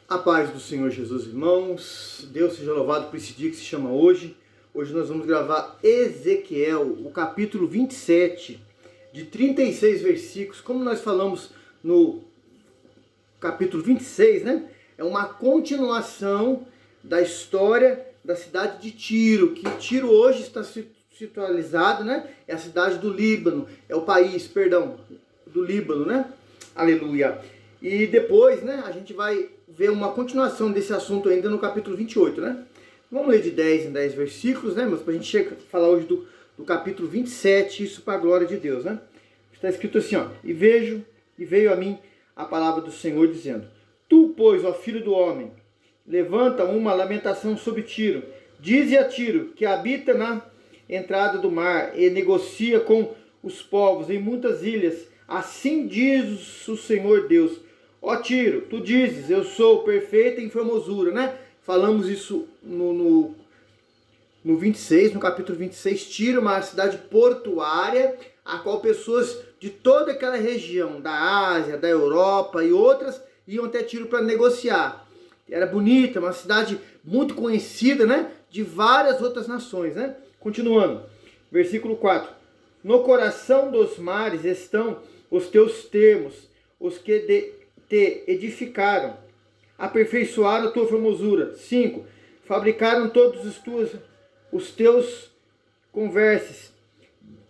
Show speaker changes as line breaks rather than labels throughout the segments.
A paz do Senhor Jesus, irmãos. Deus seja louvado por esse dia que se chama hoje. Hoje nós vamos gravar Ezequiel, o capítulo 27, de 36 versículos. Como nós falamos no capítulo 26, né? É uma continuação da história da cidade de Tiro, que Tiro hoje está situalizado, né? É a cidade do Líbano, é o país, perdão, do Líbano, né? Aleluia. E depois, né, a gente vai ver uma continuação desse assunto ainda no capítulo 28, né? Vamos ler de 10 em 10 versículos, né? Mas para a gente falar hoje do capítulo 27, isso para a glória de Deus, né? Está escrito assim, ó: E veio a mim a palavra do Senhor dizendo: Tu, pois, ó filho do homem, levanta uma lamentação sobre Tiro. Dize a Tiro, que habita na entrada do mar e negocia com os povos em muitas ilhas. Assim diz o Senhor Deus: Ó Tiro, tu dizes, eu sou perfeita em formosura, né? Falamos isso no 26, no capítulo 26. Tiro, uma cidade portuária, a qual pessoas de toda aquela região, da Ásia, da Europa e outras, iam até Tiro para negociar. Era bonita, uma cidade muito conhecida, né? De várias outras nações, né? Continuando, versículo 4. No coração dos mares estão os teus termos, os que te edificaram, aperfeiçoaram a tua formosura. 5. Fabricaram todos os teus converses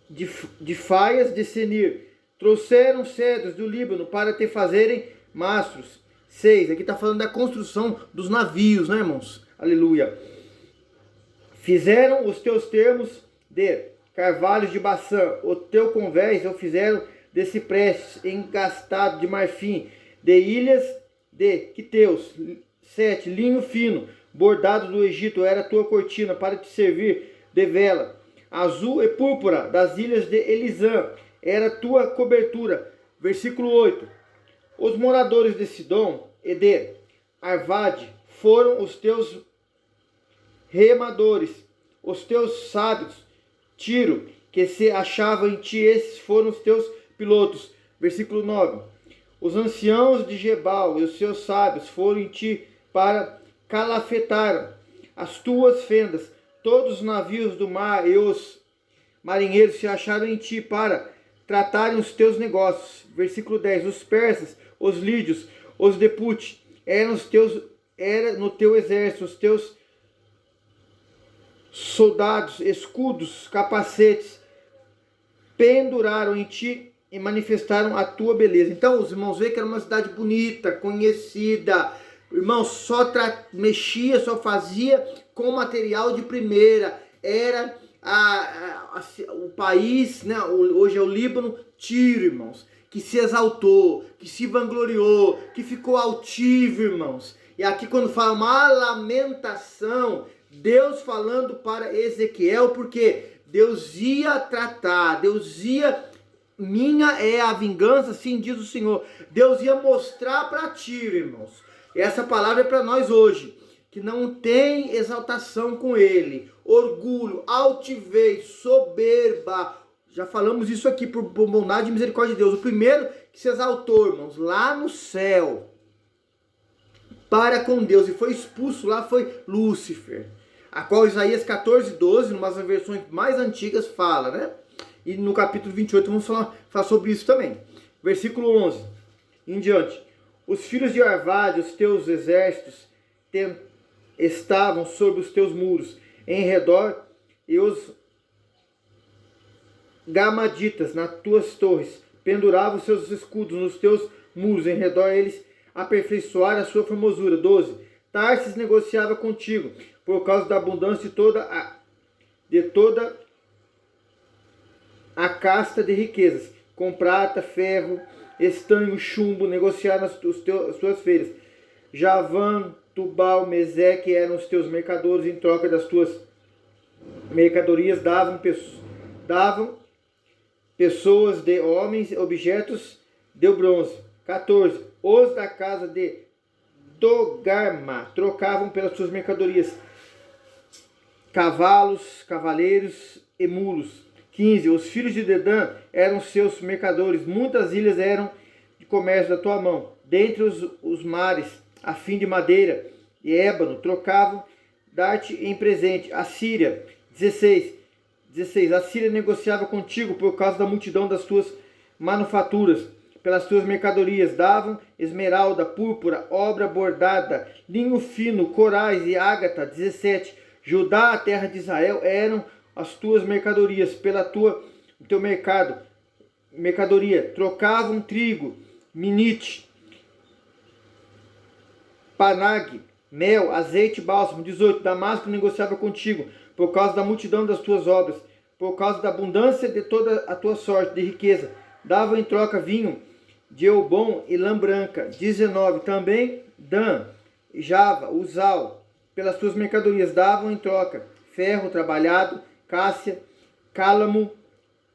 de faias de Senir. Trouxeram cedros do Líbano para te fazerem mastros. 6. Aqui está falando da construção dos navios, né, irmãos? Aleluia. Fizeram os teus termos de carvalhos de Baçã. O teu convés o fizeram de ciprestes engastado de marfim, de ilhas de quiteus. 7. Linho fino, bordado do Egito, era a tua cortina para te servir de vela. Azul e púrpura, das ilhas de Elisã, era a tua cobertura. Versículo 8. Os moradores de Sidom e de Arvade foram os teus remadores, os teus sábios, Tiro, que se achavam em ti, esses foram os teus pilotos. Versículo 9. Os anciãos de Gebal e os seus sábios foram em ti para calafetar as tuas fendas. Todos os navios do mar e os marinheiros se acharam em ti para tratarem os teus negócios. Versículo 10. Os persas, os lídios, os de Put, era no teu exército, os teus soldados, escudos, capacetes, penduraram em ti e manifestaram a tua beleza. Então os irmãos veem que era uma cidade bonita, conhecida. Irmão, mexia, só fazia com material de primeira. Era o país, né? Hoje é o Líbano. Tiro, irmãos, que se exaltou, que se vangloriou, que ficou altivo, irmãos. E aqui quando fala uma lamentação, Deus falando para Ezequiel, porque Deus ia tratar, minha é a vingança, assim diz o Senhor. Deus ia mostrar para Tiro, irmãos. Essa palavra é para nós hoje, que não tem exaltação com ele, orgulho, altivez, soberba. Já falamos isso aqui por bondade e misericórdia de Deus. O primeiro que se exaltou, irmãos, lá no céu, para com Deus, e foi expulso lá, foi Lúcifer, a qual Isaías 14:12, em umas versões mais antigas, fala, né? E no capítulo 28 vamos falar sobre isso também. Versículo 11 em diante. Os filhos de Arvade, os teus exércitos, estavam sobre os teus muros em redor, e os gamaditas nas tuas torres penduravam seus escudos nos teus muros em redor, eles aperfeiçoaram a sua formosura. 12. Tarsis negociava contigo por causa da abundância de toda a casta de riquezas, com prata, ferro, estanho, chumbo, negociaram as tuas feiras. Javan, Tubal, Meseque eram os teus mercadores. Em troca das tuas mercadorias davam pessoas de homens, objetos de bronze. 14. Os da casa de Togarma trocavam pelas suas mercadorias cavalos, cavaleiros e mulos. 15. Os filhos de Dedã eram seus mercadores. Muitas ilhas eram de comércio da tua mão. Dentre os mares a fim de madeira e ébano, trocavam dar-te em presente. A Síria, 16. A Síria negociava contigo por causa da multidão das tuas manufaturas, pelas tuas mercadorias. Davam esmeralda, púrpura, obra bordada, linho fino, corais e ágata. 17. Judá, a terra de Israel, eram as tuas mercadorias, o teu mercadoria. Trocavam trigo, minite, panag, mel, azeite, bálsamo. 18. Damasco negociava contigo por causa da multidão das tuas obras, por causa da abundância de toda a tua sorte de riqueza. Dava em troca vinho de Elbom e lã branca. 19. Também Dan, Java, Uzal, pelas tuas mercadorias davam em troca ferro trabalhado, cássia, cálamo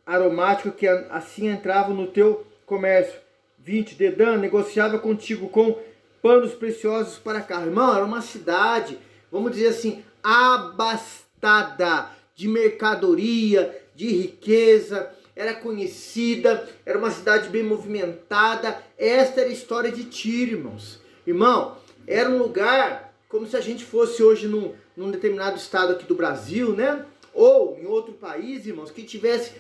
aromático, que assim entravam no teu comércio. 20. Dedã negociava contigo com panos preciosos para carro. Irmão, era uma cidade, vamos dizer assim, abastada de mercadoria, de riqueza, era conhecida, era uma cidade bem movimentada. Esta era a história de Tiro, irmãos. Irmão, era um lugar como se a gente fosse hoje num determinado estado aqui do Brasil, né? Ou em outro país, irmãos, que tivesse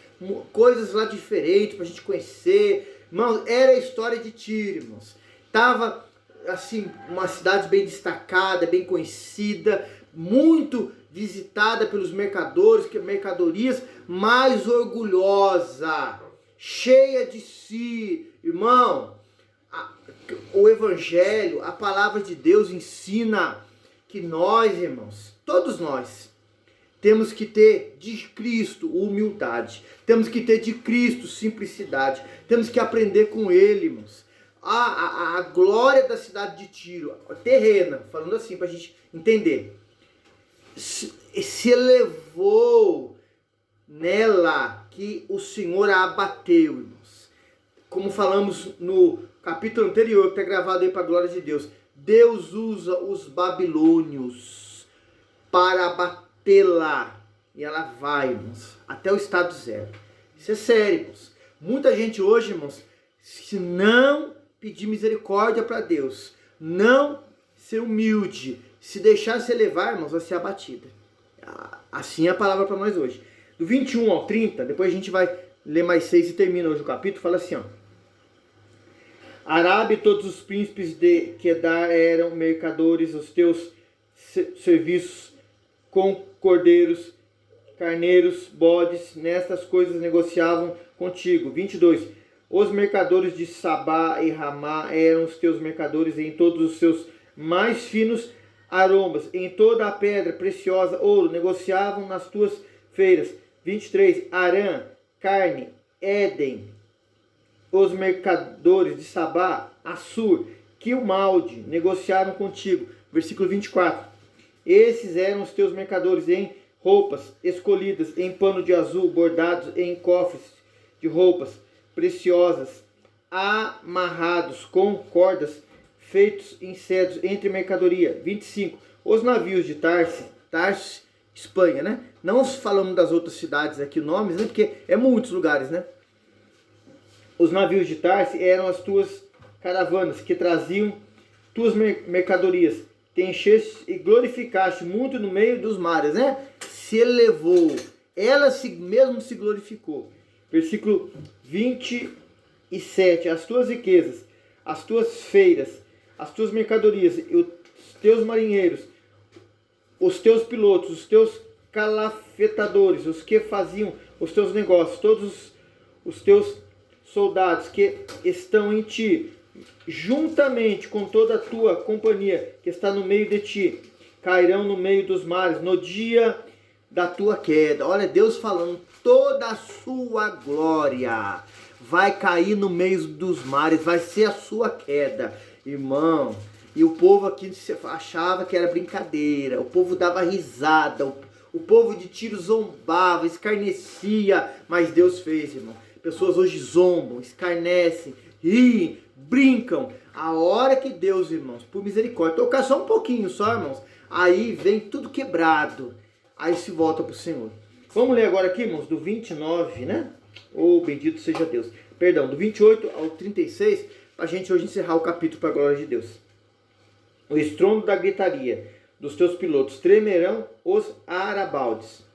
coisas lá diferentes para a gente conhecer. Irmãos, era a história de Tiro, irmãos. Tava, assim, uma cidade bem destacada, bem conhecida, muito visitada pelos mercadorias, mais orgulhosa, cheia de si. Irmão, o Evangelho, a palavra de Deus ensina que nós, irmãos, todos nós, temos que ter de Cristo humildade, temos que ter de Cristo simplicidade, temos que aprender com Ele, irmãos. A glória da cidade de Tiro, terrena, falando assim para a gente entender, se elevou nela que o Senhor a abateu, irmãos. Como falamos no capítulo anterior, que está gravado aí para a glória de Deus, Deus usa os babilônios para abatê-la. E ela vai, irmãos, até o estado zero. Isso é sério, irmãos. Muita gente hoje, irmãos, se não pedir misericórdia para Deus, não ser humilde, se deixar se elevar, irmãos, vai ser abatida. Assim é a palavra para nós hoje. Do 21 ao 30, depois a gente vai ler mais 6 e termina hoje o capítulo, fala assim, ó. Arabe, todos os príncipes de Quedar eram mercadores, os teus serviços com cordeiros, carneiros, bodes, nestas coisas negociavam contigo. 22. Os mercadores de Sabá e Ramá eram os teus mercadores em todos os seus mais finos aromas, em toda a pedra preciosa, ouro, negociavam nas tuas feiras. 23. Arã, carne, Éden, os mercadores de Sabá, Assur, Quilmalde, negociaram contigo. Versículo 24. Esses eram os teus mercadores em roupas escolhidas, em pano de azul, bordados em cofres de roupas preciosas, amarrados com cordas, feitos em cedros entre mercadoria. 25. Os navios de Tarsis, Espanha, né? Não falamos das outras cidades aqui, nomes, né? Porque é muitos lugares, né? Os navios de Tarsis eram as tuas caravanas que traziam tuas mercadorias. Te encheste e glorificaste muito no meio dos mares, né? Se elevou, ela mesmo se glorificou. Versículo 27. As tuas riquezas, as tuas feiras, as tuas mercadorias, os teus marinheiros, os teus pilotos, os teus calafetadores, os que faziam os teus negócios, todos os teus soldados que estão em ti, juntamente com toda a tua companhia que está no meio de ti, cairão no meio dos mares no dia da tua queda. Olha, Deus falando, toda a sua glória vai cair no meio dos mares, vai ser a sua queda, irmão. E o povo aqui achava que era brincadeira, o povo dava risada, o povo de Tiro zombava, escarnecia, mas Deus fez, irmão. Pessoas hoje zombam, escarnecem, riem, brincam. A hora que Deus, irmãos, por misericórdia, tocar só um pouquinho só, irmãos, aí vem tudo quebrado, aí se volta para o Senhor. Vamos ler agora aqui, irmãos, do 29, né? Oh, bendito seja Deus. Perdão, do 28 ao 36, para a gente hoje encerrar o capítulo para a glória de Deus. o estrondo da gritaria dos teus pilotos, tremerão os arabaldes.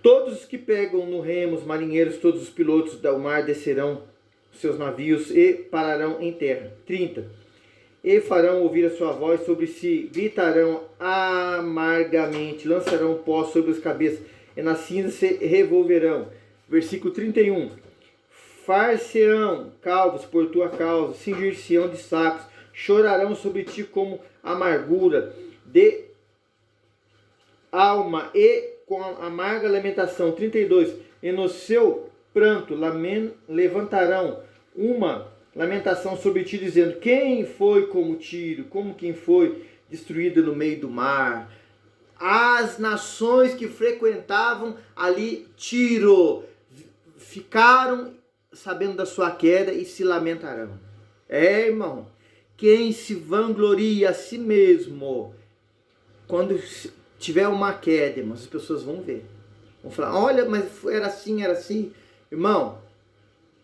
Todos os que pegam no remo, os marinheiros, todos os pilotos do mar descerão os seus navios e pararão em terra. 30. E farão ouvir a sua voz sobre si, gritarão amargamente, lançarão pó sobre as cabeças, e na cinza se revolverão. Versículo 31. Far-se-ão calvos por tua causa, cingir-se-ão de sacos, chorarão sobre ti como amargura de alma e com amarga lamentação. 32. E no seu pranto levantarão uma lamentação sobre ti, dizendo: quem foi como Tiro, como quem foi destruída no meio do mar? As nações que frequentavam ali Tiro ficaram sabendo da sua queda e se lamentarão. Irmão, quem se vangloria a si mesmo, quando tiver uma queda, irmão, as pessoas vão ver. Vão falar: olha, mas era assim, era assim. Irmão,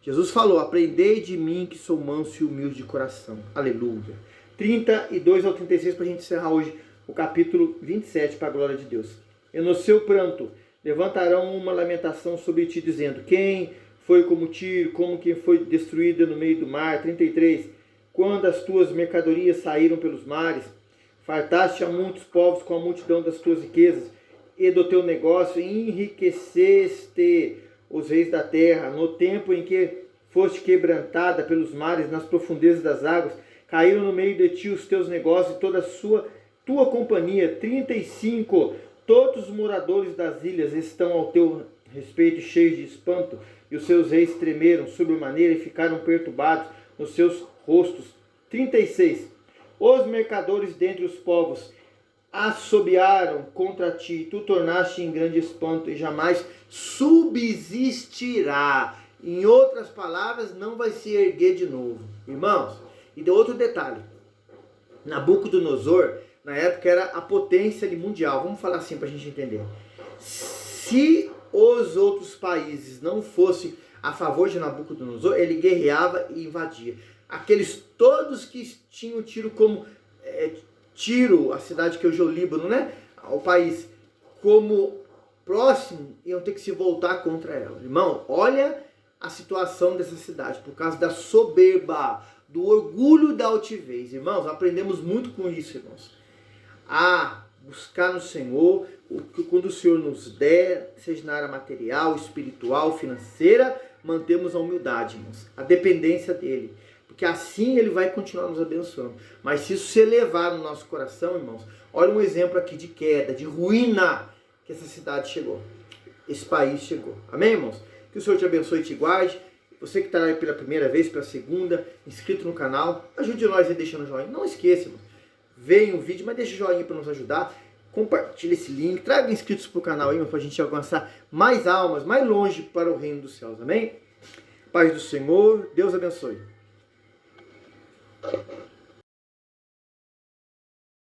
Jesus falou: aprendei de mim que sou manso e humilde de coração. Aleluia. 32 ao 36 para a gente encerrar hoje o capítulo 27 para a glória de Deus. E no seu pranto levantarão uma lamentação sobre ti, dizendo: quem foi como Tiro, como quem foi destruída no meio do mar. 33. Quando as tuas mercadorias saíram pelos mares, fartaste a muitos povos com a multidão das tuas riquezas, e do teu negócio enriqueceste os reis da terra. No tempo em que foste quebrantada pelos mares, nas profundezas das águas, caíram no meio de ti os teus negócios e toda a tua companhia. 35. Todos os moradores das ilhas estão ao teu respeito cheios de espanto, e os seus reis tremeram sobremaneira e ficaram perturbados nos seus rostos. 36. Os mercadores dentre os povos assobiaram contra ti, tu tornaste em grande espanto e jamais subsistirá. Em outras palavras, não vai se erguer de novo. Irmãos, e de outro detalhe: Nabucodonosor, na época, era a potência mundial. Vamos falar assim para a gente entender. Se os outros países não fossem a favor de Nabucodonosor, ele guerreava e invadia. Aqueles todos que tinham Tiro como Tiro, a cidade que hoje é o Líbano, né? O país como próximo, iam ter que se voltar contra ela. Irmão, olha a situação dessa cidade, por causa da soberba, do orgulho da altivez. Irmãos, aprendemos muito com isso, irmãos. A buscar no Senhor, quando o Senhor nos der, seja na área material, espiritual, financeira, mantemos a humildade, irmãos, a dependência dele. Porque assim ele vai continuar nos abençoando. Mas se isso se elevar no nosso coração, irmãos, olha um exemplo aqui de queda, de ruína que essa cidade chegou. Esse país chegou. Amém, irmãos? Que o Senhor te abençoe e te guarde. Você que está aí pela primeira vez, pela segunda, inscrito no canal, ajude nós aí deixando o joinha. Não esqueça, irmãos. Veja o vídeo, mas deixa o joinha para nos ajudar. Compartilhe esse link. Traga inscritos para o canal aí, para a gente alcançar mais almas, mais longe para o reino dos céus. Amém? Paz do Senhor. Deus abençoe.